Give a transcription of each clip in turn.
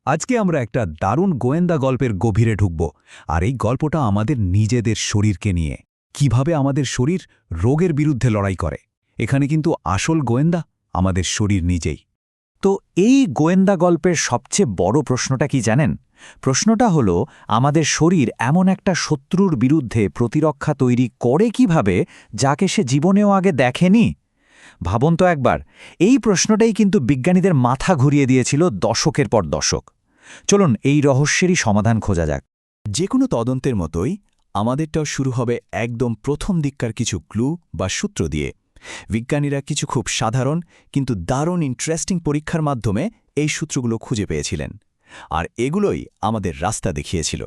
আজকে আমরা একটা দারুণ গোয়েন্দা গল্পের গভীরে ঢুকব আর এই গল্পটা আমাদের নিজেদের শরীরকে নিয়ে কিভাবে আমাদের শরীর রোগের বিরুদ্ধে লড়াই করে। এখানে কিন্তু আসল গোয়েন্দা আমাদের শরীর নিজেই। তো এই গোয়েন্দা গল্পের সবচেয়ে বড় প্রশ্নটা কি জানেন? প্রশ্নটা হলো, আমাদের শরীর এমন একটা শত্রুর বিরুদ্ধে প্রতিরক্ষা তৈরি করে কিভাবে, যাকে সে জীবনেও আগে দেখেনি। ভাবুন তো একবার, এই প্রশ্নটাই কিন্তু বিজ্ঞানীদের মাথা ঘুরিয়ে দিয়েছিল দশকের পর দশক। চলুন এই রহস্যেরই সমাধান খোঁজা যাক। যে কোনো তদন্তের মতোই আমাদেরটাও শুরু হবে একদম প্রথম দিককার কিছু ক্লু বা সূত্র দিয়ে। বিজ্ঞানীরা কিছু খুব সাধারণ কিন্তু দারুণ ইন্টারেস্টিং পরীক্ষার মাধ্যমে এই সূত্রগুলো খুঁজে পেয়েছিলেন, আর এগুলোই আমাদের রাস্তা দেখিয়েছিল।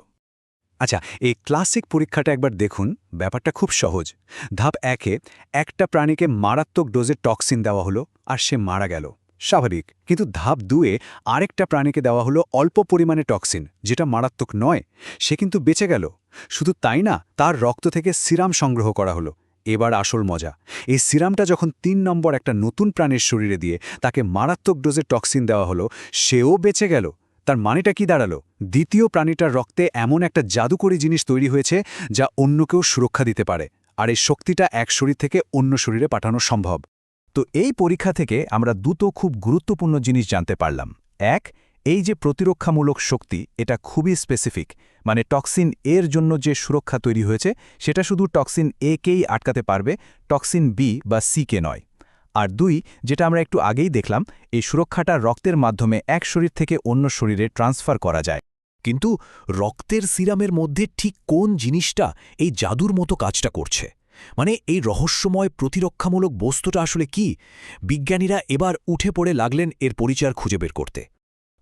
আচ্ছা, এই ক্লাসিক পরীক্ষাটা একবার দেখুন। ব্যাপারটা খুব সহজ। ধাপ 1-এ একটা প্রাণীকে মারাত্মক ডোজে টক্সিন দেওয়া হলো আর সে মারা গেল, স্বাভাবিক। কিন্তু ধাপ 2-এ আরেকটা প্রাণীকে দেওয়া হলো অল্প পরিমাণে টক্সিন, যেটা মারাত্মক নয়, সে কিন্তু বেঁচে গেল। শুধু তাই না, তার রক্ত থেকে সিরাম সংগ্রহ করা হলো। এবার আসল মজা, এই সিরামটা যখন 3 নম্বর একটা নতুন প্রাণীর শরীরে দিয়ে তাকে মারাত্মক ডোজে টক্সিন দেওয়া হলো, সেও বেঁচে গেল। তার মানেটা কি দাঁড়ালো? দ্বিতীয় প্রাণীটার রক্তে এমন একটা জাদুকরী জিনিস তৈরি হয়েছে যা অন্যকেও সুরক্ষা দিতে পারে, আর এই শক্তিটা এক শরীর থেকে অন্য শরীরে পাঠানো সম্ভব। তো এই পরীক্ষা থেকে আমরা দুটো খুব গুরুত্বপূর্ণ জিনিস জানতে পারলাম। এক, এই যে প্রতিরক্ষামূলক শক্তি, এটা খুবই স্পেসিফিক, মানে টক্সিন এর জন্য যে সুরক্ষা তৈরি হয়েছে সেটা শুধু টক্সিন একেই আটকাতে পারবে, টক্সিন বি বা সিকে নয়। আর দুই, যেটা আমরা একটু আগেই দেখলাম, এই সুরক্ষাটা রক্তের মাধ্যমে এক শরীর থেকে অন্য শরীরে ট্রান্সফার করা যায়। কিন্তু রক্তের সিরামের মধ্যে ঠিক কোন জিনিসটা এই জাদুর মতো কাজটা করছে? মানে এই রহস্যময় প্রতিরক্ষামূলক বস্তুটা আসলে কি? বিজ্ঞানীরা এবার উঠে পড়ে লাগলেন এর পরিচয় খুঁজে বের করতে।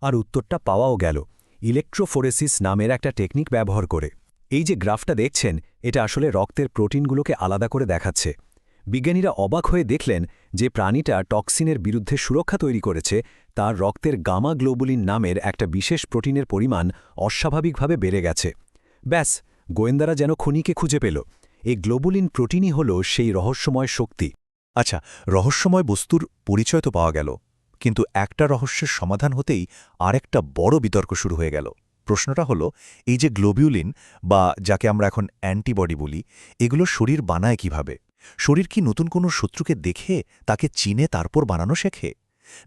আর উত্তরটা পাওয়াও গেল ইলেকট্রোফোরেসিস নামের একটা টেকনিক ব্যবহার করে। এই যে গ্রাফটা দেখছেন, এটা আসলে রক্তের প্রোটিনগুলোকে আলাদা করে দেখাচ্ছে। বিজ্ঞানীরা অবাক হয়ে দেখলেন যে প্রাণীটা টক্সিনের বিরুদ্ধে সুরক্ষা তৈরি করেছে, তার রক্তের গামা গ্লোবুলিন নামের একটা বিশেষ প্রোটিনের পরিমাণ অস্বাভাবিকভাবে বেড়ে গেছে। ব্যাস, গোয়েন্দারা যেন খনিকে খুঁজে পেল। এই গ্লোবুলিন প্রোটিনই হল সেই রহস্যময় শক্তি। আচ্ছা, রহস্যময় বস্তুর পরিচয় তো পাওয়া গেল, কিন্তু একটা রহস্যের সমাধান হতেই আরেকটা বড় বিতর্ক শুরু হয়ে গেল। প্রশ্নটা হলো, এই যে গ্লোবিউলিন বা যাকে আমরা এখন অ্যান্টিবডি বলি, এগুলো শরীর বানায় কিভাবে? শরীর কি নতুন কোনো শত্রুকে দেখে তাকে চিনে তারপর বানানো শেখে,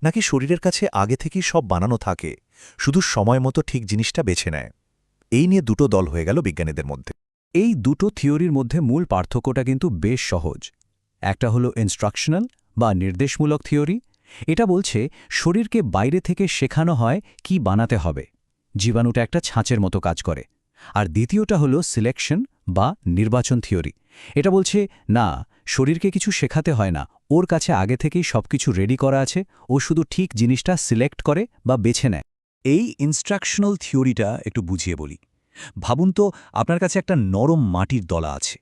নাকি শরীরের কাছে আগে থেকেই সব বানানো থাকে, শুধু সময় মতো ঠিক জিনিসটা বেছে নেয়? এই নিয়ে দুটো দল হয়ে গেল বিজ্ঞানীদের মধ্যে। এই দুটো থিওরির মধ্যে মূল পার্থক্যটা কিন্তু বেশ সহজ। একটা হলো ইনস্ট্রাকশনাল বা নির্দেশমূলক থিওরি। এটা বলছে শরীরকে বাইরে থেকে শেখানো হয় কি বানাতে হবে, জীবাণুটা একটা ছাঁচের মতো কাজ করে। আর দ্বিতীয়টা হলো সিলেকশন বা নির্বাচন থিওরি। এটা বলছে না, শরীরকে কিছু শেখাতে হয় না, ওর কাছে আগে থেকেই সবকিছু রেডি করা আছে, ও শুধু ঠিক জিনিসটা সিলেক্ট করে বা বেছে নেয়। এই ইনস্ট্রাকশনাল থিওরিটা একটু বুঝিয়ে বলি। ভাবুন তো, আপনার কাছে একটা নরম মাটির দলা আছে।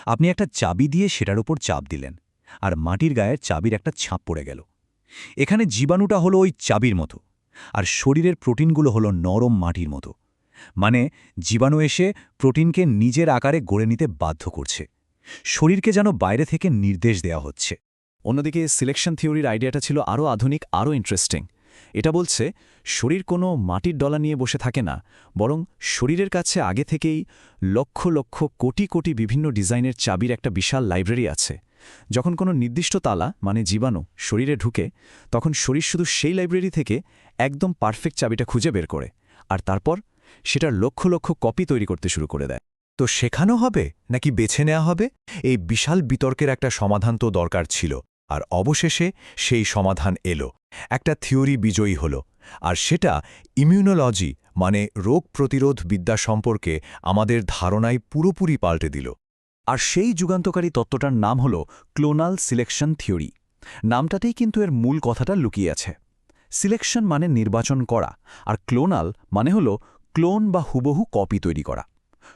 আপনি একটা চাবি দিয়ে সেটার উপর চাপ দিলেন, আর মাটির গায়ের চাবির একটা ছাপ পড়ে গেল। এখানে জীবাণুটা হলো ওই চাবির মতো, আর শরীরের প্রোটিনগুলো হলো নরম মাটির মতো। মানে জীবাণু এসে প্রোটিনকে নিজের আকারে গড়ে নিতে বাধ্য করছে, শরীরকে যেন বাইরে থেকে নির্দেশ দেওয়া হচ্ছে। অন্যদিকে সিলেকশন থিওরির আইডিয়াটা ছিল আরও আধুনিক, আরও ইন্টারেস্টিং। এটা বলছে শরীর কোনো মাটির ডলা নিয়ে বসে থাকে না, বরং শরীরের কাছে আগে থেকেই লক্ষ লক্ষ কোটি কোটি বিভিন্ন ডিজাইনের চাবির একটা বিশাল লাইব্রেরি আছে। যখন কোনো নির্দিষ্ট তালা মানে জীবাণু শরীরে ঢুকে, তখন শরীর শুধু সেই লাইব্রেরি থেকে একদম পারফেক্ট চাবিটা খুঁজে বের করে, আর তারপর সেটার লক্ষ লক্ষ কপি তৈরি করতে শুরু করে দেয়। তো শেখানো হবে নাকি বেছে নেওয়া হবে? এই বিশাল বিতর্কের একটা সমাধান তো দরকার ছিল, আর অবশেষে সেই সমাধান এলো। একটা থিওরি বিজয়ী হল, আর সেটা ইমিউনোলজি মানে রোগ প্রতিরোধ বিদ্যা সম্পর্কে আমাদের ধারণাই পুরোপুরি পাল্টে দিল। আর সেই যুগান্তকারী তত্ত্বটার নাম হল ক্লোনাল সিলেকশন থিওরি। নামটাতেই কিন্তু এর মূল কথাটা লুকিয়ে আছে। সিলেকশন মানে নির্বাচন করা, আর ক্লোনাল মানে হল ক্লোন বা হুবহু কপি তৈরি করা।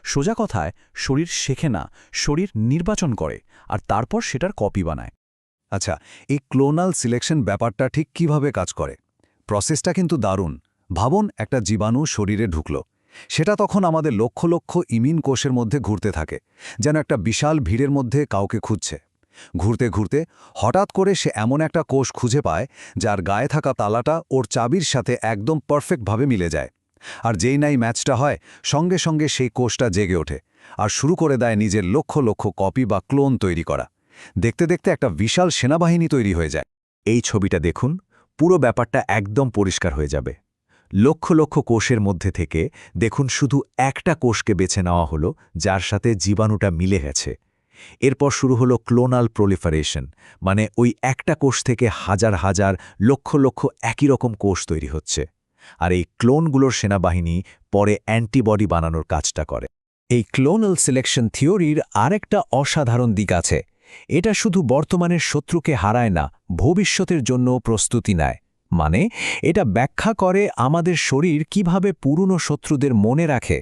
সোজা কথায়, শরীর শেখে না, শরীর নির্বাচন করে আর তারপর সেটার কপি বানায়। আচ্ছা, এই ক্লোনাল সিলেকশন ব্যাপারটা ঠিক কিভাবে কাজ করে? প্রসেসটা কিন্তু দারুণ। ভাবুন, একটা জীবাণু শরীরে ঢুকল, সেটা তখন আমাদের লক্ষ লক্ষ ইমিউন কোষের মধ্যে ঘুরতে থাকে, যেন একটা বিশাল ভিড়ের মধ্যে কাউকে খুঁজছে। ঘুরতে ঘুরতে হঠাৎ করে সে এমন একটা কোষ খুঁজে পায় যার গায়ে থাকা তালাটা ওর চাবির সাথে একদম পারফেক্টভাবে মিলে যায়। আর যেই নাই ম্যাচটা হয়, সঙ্গে সঙ্গে সেই কোষটা জেগে ওঠে আর শুরু করে দেয় নিজের লক্ষ লক্ষ কপি বা ক্লোন তৈরি করা। দেখতে দেখতে একটা বিশাল সেনাবাহিনী তৈরি হয়ে যায়। এই ছবিটা দেখুন, পুরো ব্যাপারটা একদম পরিষ্কার হয়ে যাবে। লক্ষ লক্ষ কোষের মধ্যে থেকে দেখুন শুধু একটা কোষকে বেছে নেওয়া হলো যার সাথে জীবাণুটা মিলে গেছে। এরপর শুরু হলো ক্লোনাল প্রলিফারেশন, মানে ওই একটা কোষ থেকে হাজার হাজার লক্ষ লক্ষ একই রকম কোষ তৈরি হচ্ছে। আর এই ক্লোনগুলোর সেনাবাহিনী পরে অ্যান্টিবডি বানানোর কাজটা করে। এই ক্লোনাল সিলেকশন থিওরির আরেকটা অসাধারণ দিক আছে। এটা শুধু বর্তমানের শত্রুকে হারায় না, ভবিষ্যতের জন্য প্রস্তুতি নেয়। মানে এটা ব্যাখ্যা করে আমাদের শরীর কিভাবে পুরনো শত্রুদের মনে রাখে।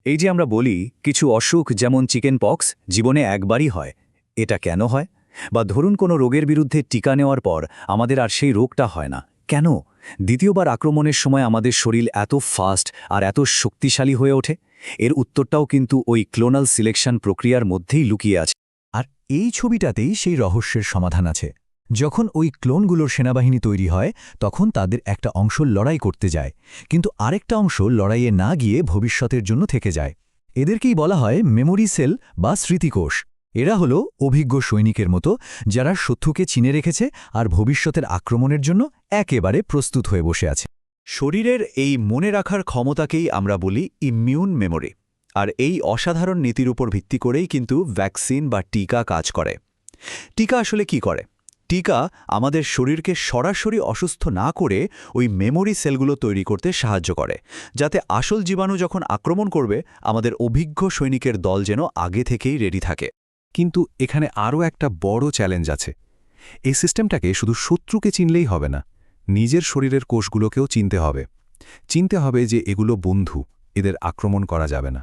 এই যে আমরা বলি কিছু অসুখ যেমন চিকেন পক্স জীবনে একবারই হয়, এটা কেন হয়? বা ধরুন কোনো রোগের বিরুদ্ধে টিকা নেওয়ার পর আমাদের আর সেই রোগটা হয় না, কেন? দ্বিতীয়বার আক্রমণের সময় আমাদের শরীর এত ফাস্ট আর এত শক্তিশালী হয়ে ওঠে। এর উত্তরটাও কিন্তু ওই ক্লোনাল সিলেকশন প্রক্রিয়ার মধ্যেই লুকিয়ে আছে। আর এই ছবিটাতেই সেই রহস্যের সমাধান আছে। যখন ওই ক্লোনগুলোর সেনাবাহিনী তৈরি হয়, তখন তাদের একটা অংশ লড়াই করতে যায়, কিন্তু আরেকটা অংশ লড়াইয়ে না গিয়ে ভবিষ্যতের জন্য থেকে যায়। এদেরকেই বলা হয় মেমোরি সেল বা স্মৃতিকোষ। এরা হলো অভিজ্ঞ সৈনিকের মতো, যারা শত্রুকে চিনে রেখেছে আর ভবিষ্যতের আক্রমণের জন্য একেবারে প্রস্তুত হয়ে বসে আছে। শরীরের এই মনে রাখার ক্ষমতাকেই আমরা বলি ইমিউন মেমোরি। আর এই অসাধারণ নীতির উপর ভিত্তি করেই কিন্তু ভ্যাকসিন বা টিকা কাজ করে। টিকা আসলে কি করে? টিকা আমাদের শরীরকে সরাসরি অসুস্থ না করে ওই মেমোরি সেলগুলো তৈরি করতে সাহায্য করে, যাতে আসল জীবাণু যখন আক্রমণ করবে আমাদের অভিজ্ঞ সৈনিকের দল যেন আগে থেকেই রেডি থাকে। কিন্তু এখানে আরও একটা বড় চ্যালেঞ্জ আছে। এই সিস্টেমটাকে শুধু শত্রুকে চিনলেই হবে না, নিজের শরীরের কোষগুলোকেও চিনতে হবে যে এগুলো বন্ধু, এদের আক্রমণ করা যাবে না।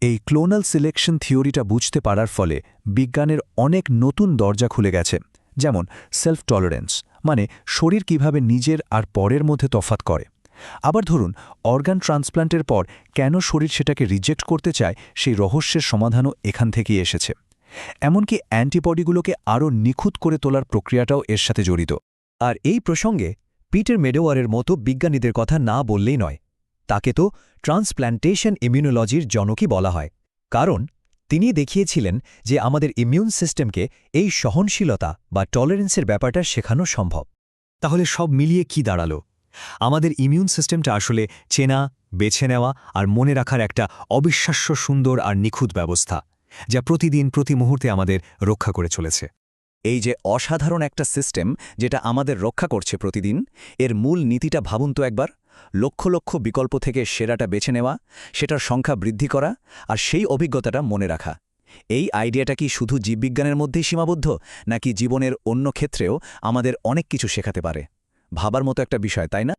এই ক্লোনাল সিলেকশন থিওরিটা বুঝতে পারার ফলে বিজ্ঞানের অনেক নতুন দরজা খুলে গেছে। যেমন সেলফ টলারেন্স, মানে শরীর কিভাবে নিজের আর পরের মধ্যে তফাৎ করে। আবার ধরুন অর্গান ট্রান্সপ্ল্যান্টের পর কেন শরীর সেটাকে রিজেক্ট করতে চায়, সেই রহস্যের সমাধানও এখান থেকেই এসেছে। এমনকি অ্যান্টিবডিগুলোকে আরও নিখুঁত করে তোলার প্রক্রিয়াটাও এর সাথে জড়িত। আর এই প্রসঙ্গে পিটার মেডোয়ারের মতো বিজ্ঞানীদের কথা না বললেই নয়। তাকে তো ট্রান্সপ্ল্যান্টেশন ইমিউনোলজির জনকই বলা হয়, কারণ তিনি দেখিয়েছিলেন যে আমাদের ইমিউন সিস্টেমকে এই সহনশীলতা বা টলারেন্সের ব্যাপারটা শেখানো সম্ভব। তাহলে সব মিলিয়ে কি দাঁড়ালো? আমাদের ইমিউন সিস্টেমটা আসলে চেনা, বেছে নেওয়া আর মনে রাখার একটা অবিশ্বাস্য সুন্দর আর নিখুঁত ব্যবস্থা, যা প্রতিদিন প্রতি মুহূর্তে আমাদের রক্ষা করে চলেছে। এই যে অসাধারণ একটা সিস্টেম যেটা আমাদের রক্ষা করছে প্রতিদিন, এর মূল নীতিটা ভাবুন তো একবার। লক্ষ লক্ষ বিকল্প থেকে সেরাটা বেছে নেওয়া, সেটার সংখ্যা বৃদ্ধি করা আর সেই অভিজ্ঞতাটা মনে রাখা। এই আইডিয়াটা কি শুধু জীববিজ্ঞানের মধ্যেই সীমাবদ্ধ, নাকি জীবনের অন্য ক্ষেত্রেও আমাদের অনেক কিছু শেখাতে পারে? ভাবার মতো একটা বিষয়, তাই না?